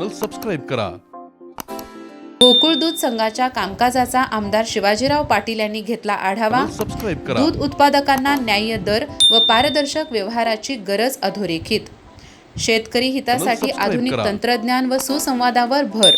Channel subscribe करा। गोकुळ दूध संघाच्या कामकाजाचा आमदार शिवाजीराव पाटील यांनी घेतला आढावा। सबस्क्राईब करा। दूध उत्पादकांना न्याय्य दर व पारदर्शक व्यवहाराची गरज अधोरेखित। शेतकरी हितासाठी आधुनिक तंत्रज्ञान व सुसंवादावर भर।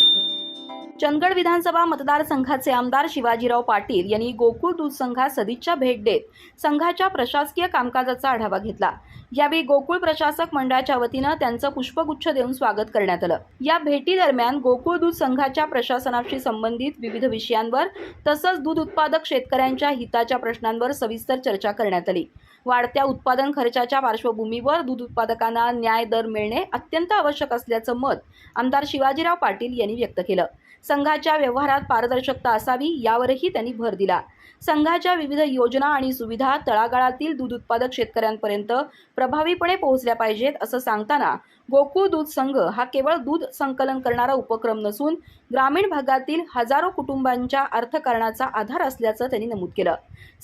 चंदगड विधानसभा मतदारसंघाचे आमदार शिवाजीराव पाटील यांनी गोकुळ दूध संघात सदिच्छा भेट देत संघाच्या प्रशासकीय कामकाजाचा आढावा घेतला। यावेळी गोकुळ प्रशासक मंडळाच्या वतीनं त्यांचं पुष्पगुच्छ देऊन स्वागत करण्यात आलं। या भेटी दरम्यान गोकुळ दूध संघाच्या प्रशासनाशी संबंधित विविध विषयांवर तसंच दूध उत्पादक शेतकऱ्यांच्या हिताच्या प्रश्नांवर सविस्तर चर्चा करण्यात आली। वाढत्या उत्पादन खर्चाच्या पार्श्वभूमीवर दूध उत्पादकांना न्याय दर मिळणे अत्यंत आवश्यक असल्याचं मत आमदार शिवाजीराव पाटील यांनी व्यक्त केलं। संघाच्या व्यवहारात पारदर्शकता असावी यावरही त्यांनी भर दिला। संघाच्या विविध योजना आणि सुविधा तळागाळातील दूध उत्पादक शेतकऱ्यांपर्यंत प्रभावीपणे पोहोचल्या पाहिजेत असं सांगताना गोकुळ दूध संघ हा केवळ दूध संकलन करणारा उपक्रम नसून ग्रामीण भागातील हजारो कुटुंबांच्या अर्थकारणाचा आधार असल्याचं त्यांनी नमूद केलं।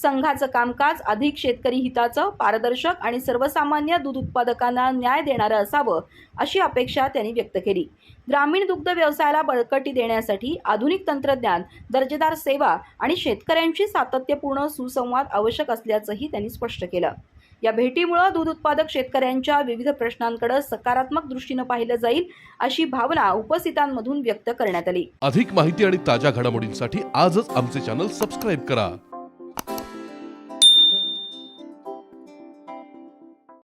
संघाचं कामकाज अधिक शेतकरी हिताचं, पारदर्शक आणि सर्वसामान्य दूध उत्पादकांना न्याय देणारं असावं अशी अपेक्षा त्यांनी व्यक्त केली। ग्रामीण दुग्ध व्यवसायाला बळकटी देण्यासाठी आधुनिक तंत्रज्ञान, दर्जेदार सेवा आणि शेतकऱ्यांशी सातत्यपूर्ण सुसंवाद आवश्यक असल्याचंही त्यांनी स्पष्ट केलं। या भेटीमुळे दूध उत्पादक शेतकऱ्यांच्या विविध प्रश्नांकडे सकारात्मक दृष्टीने पाहिलं जाईल अशी भावना उपस्थितांमधून व्यक्त करण्यात आली। अधिक माहिती आणि ताज्या घडामोडींसाठी आजच आमचे चॅनल सबस्क्राईब करा।